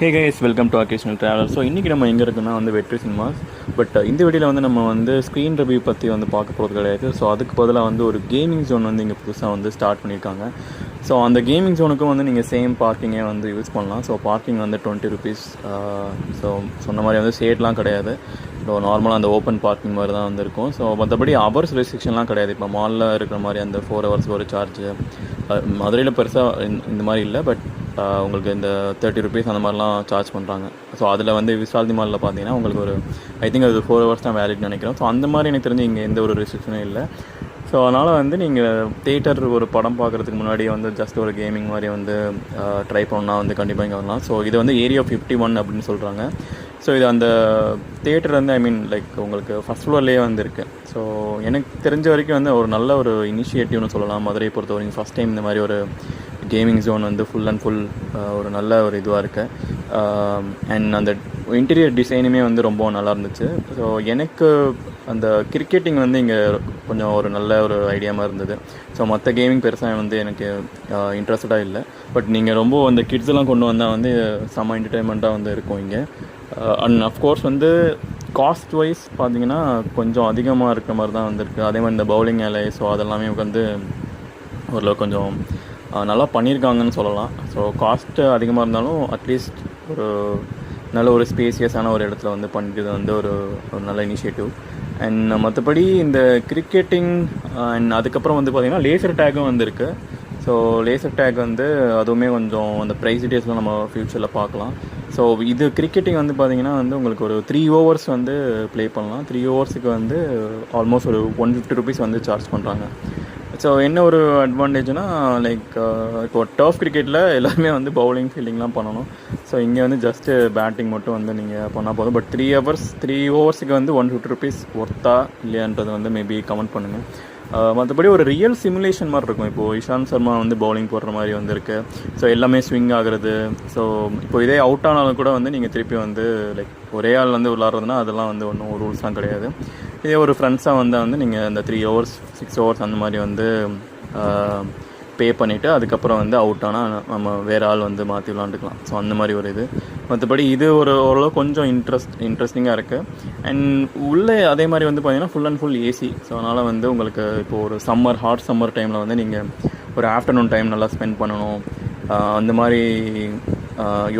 Hey guys, welcome to occasional traveller. So இன்றைக்கி நம்ம எங்கே இருக்குன்னா வந்து வெற்றி சினிமாஸ். பட் இந்த வீடியோவில் வந்து நம்ம வந்து ஸ்க்ரீன் ரிவ்யூ பற்றி வந்து பார்க்க போகிறது கிடையாது. ஸோ அதுக்கு பதிலாக வந்து ஒரு கேமிங் ஜோன் வந்து இங்கே புதுசாக வந்து ஸ்டார்ட் பண்ணியிருக்காங்க. ஸோ அந்த கேமிங் ஜோனுக்கும் வந்து நீங்கள் சேம் பார்க்கிங்கே வந்து யூஸ் பண்ணலாம். ஸோ பார்க்கிங் வந்து 20 ருபீஸ். ஸோ சொன்ன மாதிரி வந்து ஷேட்லாம் கிடையாது. ஸோ நார்மலாக அந்த ஓப்பன் பார்க்கிங் மாதிரி தான் வந்து இருக்கும். ஸோ மற்றபடி ஹவர்ஸ் ரெஸ்ட்ரிக்ஷன்லாம் கிடையாது. இப்போ மாலில் இருக்கிற மாதிரி அந்த 4 ஹவர்ஸ்க்கு ஒரு சார்ஜ் மதுரையில் பெருசாக இந்த மாதிரி இல்லை. பட் உங்களுக்கு இந்த 30 ருபீஸ் அந்த மாதிரிலாம் சார்ஜ் பண்ணுறாங்க. ஸோ அதில் வந்து விசால்தி மாலில் பார்த்தீங்கன்னா உங்களுக்கு ஒரு அது 4 ஹவர்ஸ் தான் வேலிட்னு நினைக்கிறேன். ஸோ அந்த மாதிரி எனக்கு தெரிஞ்சு இங்கே எந்த ஒரு ரெஸ்ட்ரிக்ஷனும் இல்லை. ஸோ அதனால் வந்து நீங்கள் தேட்டர் ஒரு படம் பார்க்குறதுக்கு முன்னாடியே வந்து ஜஸ்ட் ஒரு கேமிங் மாதிரி வந்து ட்ரை பண்ணால் வந்து கண்டிப்பாக இங்கே வரலாம். ஸோ இது வந்து ஏரியா 51 அப்படின்னு சொல்கிறாங்க. ஸோ இது அந்த தேட்டர் வந்து லைக் உங்களுக்கு ஃபஸ்ட் ஃப்ளோர்லேயே வந்து இருக்குது. ஸோ எனக்கு தெரிஞ்ச வரைக்கும் வந்து ஒரு நல்ல ஒரு இனிஷியேட்டிவ்னு சொல்லலாம். மதுரையை பொறுத்த வரைக்கும் ஃபஸ்ட் டைம் இந்த மாதிரி ஒரு கேமிங் ஜோன் வந்து ஃபுல் அண்ட் ஃபுல் ஒரு நல்ல ஒரு இதுவாக இருக்குது. அண்ட் அந்த இன்டீரியர் டிசைனுமே வந்து ரொம்ப நல்லா இருந்துச்சு. ஸோ எனக்கு அந்த கிரிக்கெட்டிங் வந்து இங்கே கொஞ்சம் ஒரு நல்ல ஒரு ஐடியாவாக இருந்தது. ஸோ மற்ற கேமிங் பெருசாக வந்து எனக்கு இன்ட்ரெஸ்டடாக இல்லை. பட் நீங்கள் ரொம்ப அந்த கிட்ஸ்லாம் கொண்டு வந்தால் வந்து செம்ம என்டர்டெயின்மெண்ட்டாக வந்து இருக்கும் இங்கே. அண்ட் அஃப்கோர்ஸ் வந்து காஸ்ட் வைஸ் பார்த்தீங்கன்னா கொஞ்சம் அதிகமாக இருக்கிற மாதிரி தான் வந்துருக்கு. அதே மாதிரி இந்த பவுலிங் ஏலை ஸோ அதெல்லாமே வந்து ஓரளவு கொஞ்சம் நல்லா பண்ணியிருக்காங்கன்னு சொல்லலாம். ஸோ காஸ்ட்டு அதிகமாக இருந்தாலும் அட்லீஸ்ட் ஒரு நல்ல ஒரு ஸ்பேசியஸான ஒரு இடத்துல வந்து பண்ணிக்கிறது வந்து ஒரு நல்ல இனிஷியேட்டிவ். அண்ட் மற்றபடி இந்த கிரிக்கெட்டிங் அண்ட் அதுக்கப்புறம் வந்து பார்த்திங்கன்னா லேசர் டேக்கும் வந்து இருக்குது. ஸோ லேசர் டேக் வந்து அதுவுமே கொஞ்சம் அந்த ப்ரைஸ் டீட்டெயில்ஸ்லாம் நம்ம ஃப்யூச்சரில் பார்க்கலாம். ஸோ இது கிரிக்கெட்டிங் வந்து பார்த்திங்கன்னா வந்து உங்களுக்கு ஒரு 3 ஓவர்ஸ் வந்து ப்ளே பண்ணலாம். 3 ஓவர்ஸுக்கு வந்து ஆல்மோஸ்ட் ஒரு 150 ருபீஸ் வந்து சார்ஜ் பண்ணுறாங்க. ஸோ என்ன ஒரு அட்வான்டேஜ்னால் லைக் இப்போ டர்ஃப் கிரிக்கெட்டில் எல்லாருமே வந்து பவுலிங் ஃபீல்டிங்லாம் பண்ணணும். ஸோ இங்கே வந்து ஜஸ்ட்டு பேட்டிங் மட்டும் வந்து நீங்கள் பண்ணால் போதும். பட் 3 ஓவர்ஸுக்கு வந்து 150 ருபீஸ் ஒர்த்தா இல்லையான்றது வந்து மேபி கமெண்ட் பண்ணுங்கள். மற்றபடி ஒரு ரியல் சிமுலேஷன் மாதிரி இருக்கும். இப்போது இஷாந்த் சர்மா வந்து பவுலிங் போடுற மாதிரி வந்து இருக்குது. ஸோ எல்லாமே ஸ்விங் ஆகுறது. ஸோ இப்போ இதே அவுட் ஆனாலும் கூட வந்து நீங்கள் திருப்பி வந்து லைக் ஒரே ஆள் வந்து விளாட்றதுனா அதெல்லாம் வந்து ஒன்றும் ரூல்ஸ்லாம் கிடையாது. இதே ஒரு ஃப்ரெண்ட்ஸாக வந்தால் வந்து நீங்கள் அந்த 3 ஓவர்ஸ் 6 ஓவர்ஸ் அந்த மாதிரி வந்து பே பண்ணிவிட்டு அதுக்கப்புறம் வந்து அவுட் ஆனால் நம்ம வேறு ஆள் வந்து மாற்றி விளாண்டுக்கலாம். ஸோ அந்த மாதிரி ஒரு இது. மற்றபடி இது ஓரளவு கொஞ்சம் இன்ட்ரெஸ்டிங்காக இருக்குது. அண்ட் உள்ளே அதே மாதிரி வந்து பார்த்திங்கன்னா full and full AC. So அதனால் வந்து உங்களுக்கு இப்போது ஒரு ஹாட் சம்மர் டைமில் வந்து நீங்கள் ஒரு ஆஃப்டர்நூன் டைம் நல்லா ஸ்பெண்ட் பண்ணணும் அந்த மாதிரி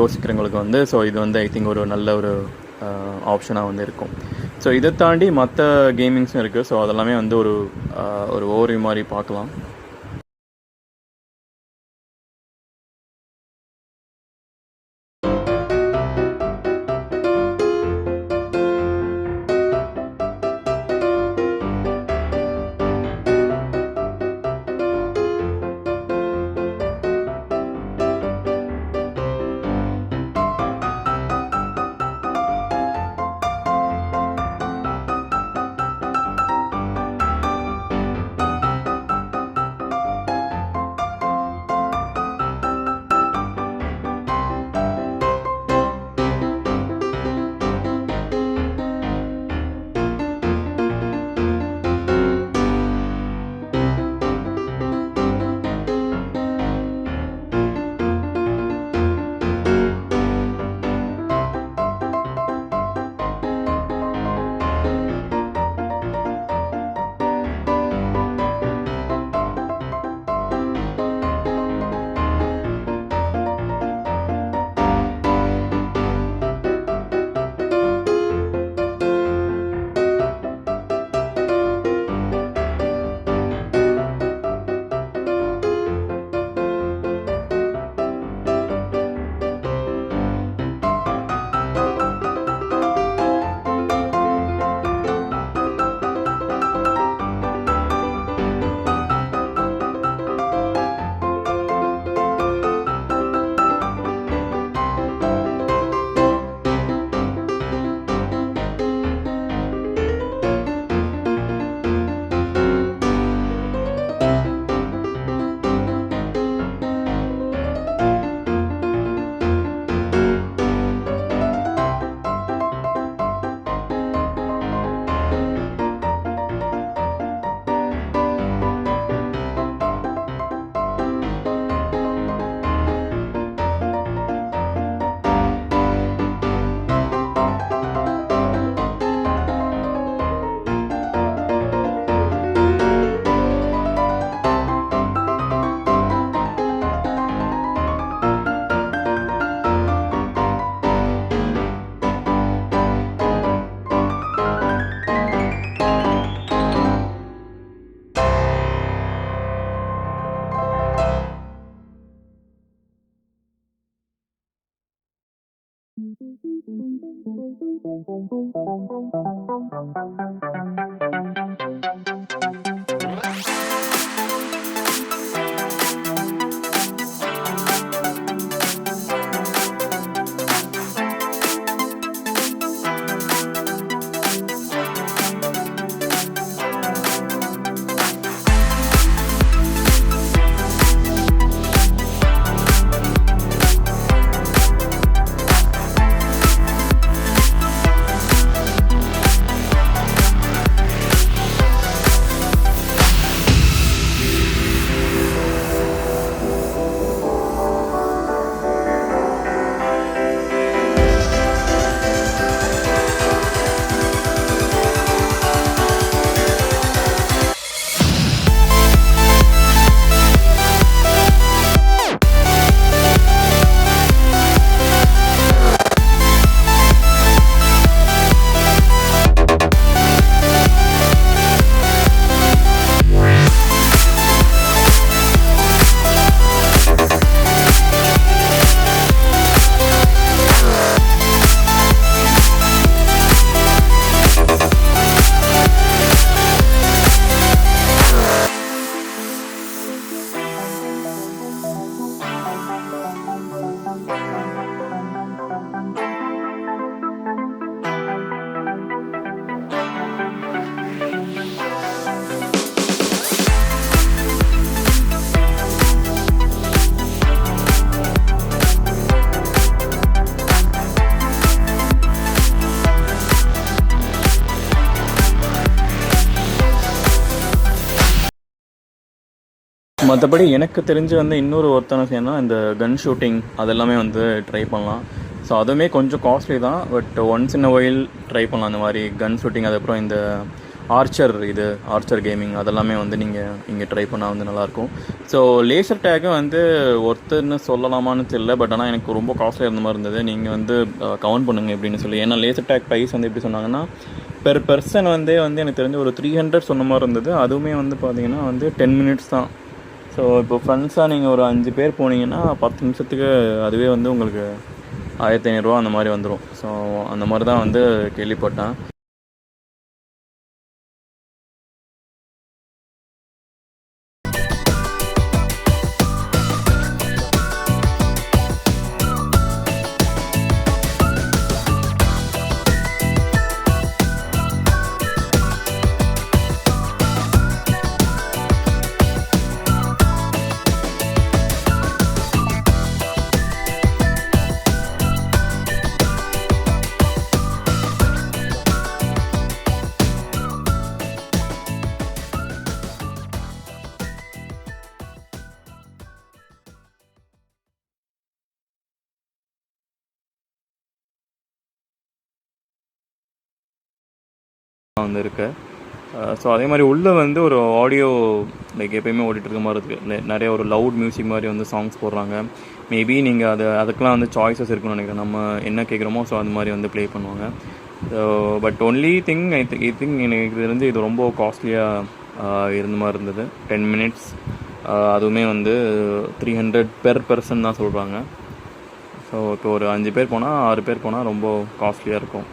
யோசிக்கிறவங்களுக்கு வந்து ஸோ இது வந்து ஐ திங்க் ஒரு நல்ல ஒரு ஆப்ஷனாக வந்து இருக்கும். ஸோ இதை தாண்டி மற்ற கேமிங்ஸும் இருக்குது. ஸோ அதெல்லாமே வந்து ஒரு ஓவர்வியூ மாதிரி பார்க்கலாம். மற்றபடி எனக்கு தெரிஞ்சு வந்து இன்னொரு ஒருத்தனை செய்யணும்னா இந்த கன் ஷூட்டிங் அதெல்லாமே வந்து ட்ரை பண்ணலாம். ஸோ அதுவுமே கொஞ்சம் காஸ்ட்லி தான், but once in a while try பண்ணலாம். அந்த மாதிரி கன் ஷூட்டிங், அதுக்கப்புறம் இந்த ஆர்ச்சர் கேமிங் அதெல்லாமே வந்து நீங்கள் இங்கே ட்ரை பண்ணால் வந்து நல்லாயிருக்கும். ஸோ லேசர் டேக்கும் வந்து ஒருத்தர்னு சொல்லலாமான்னு தெரியல, பட் ஆனால் எனக்கு ரொம்ப காஸ்ட்லியாக இருந்த மாதிரி இருந்தது. நீங்கள் வந்து கவுண்ட் பண்ணுங்கள் எப்படின்னு சொல்லி. ஏன்னா லேசர் டேக் ப்ரைஸ் வந்து எப்படி சொன்னாங்கன்னா பெர் பர்சன் வந்து எனக்கு தெரிஞ்ச ஒரு 300 சொன்ன மாதிரி இருந்தது. அதுவுமே வந்து பார்த்தீங்கன்னா வந்து 10 மினிட்ஸ் தான். ஸோ இப்போ ஃப்ரெண்ட்ஸாக நீங்கள் ஒரு 5 பேர் போனீங்கன்னா 10 நிமிஷத்துக்கு அதுவே வந்து உங்களுக்கு 1500 அந்த மாதிரி வந்துடும். ஸோ அந்த மாதிரி தான் வந்து கேள்விப்பட்டேன். வந்து இருக்கு. ஸோ அதே மாதிரி உள்ளே வந்து ஒரு ஆடியோ லைக் எப்போயுமே ஓடிட்டு இருக்க மாதிரி இருக்குது. நிறைய ஒரு லவுட் மியூசிக் மாதிரி வந்து சாங்ஸ் போடுறாங்க. மேபி நீங்கள் அதுக்கெலாம் வந்து சாய்ஸஸ் இருக்குன்னு நினைக்கிறேன். நம்ம என்ன கேட்குறோமோ ஸோ அது மாதிரி வந்து ப்ளே பண்ணுவாங்க. So but only thing I think எனக்கு தெரிஞ்சு இது ரொம்ப காஸ்ட்லியாக இருந்த மாதிரி இருந்தது. 10 மினிட்ஸ், அதுவுமே வந்து 300 பெர் பர்சன் தான் சொல்கிறாங்க. ஸோ இப்போ ஒரு 5 பேர் போனால் 6 பேர் போனால் ரொம்ப காஸ்ட்லியாக இருக்கும்.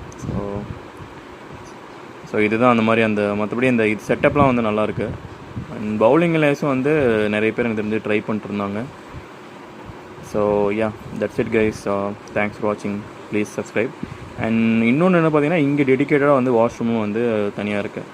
ஸோ இதுதான் அந்த மாதிரி மற்றபடி இந்த இது செட்டப்லாம் வந்து நல்லாயிருக்கு. அண்ட் பவுலிங் லேஸும் வந்து நிறைய பேர் எனக்கு தெரிஞ்சு ட்ரை பண்ணிட்டு இருந்தாங்க. So yeah, that's it guys. Thanks for வாட்சிங். Please subscribe. அண்ட் இன்னொன்று என்ன பார்த்தீங்கன்னா, இங்கே டெடிக்கேட்டடாக வந்து வாஷ்ரூமும் வந்து தனியாக இருக்குது.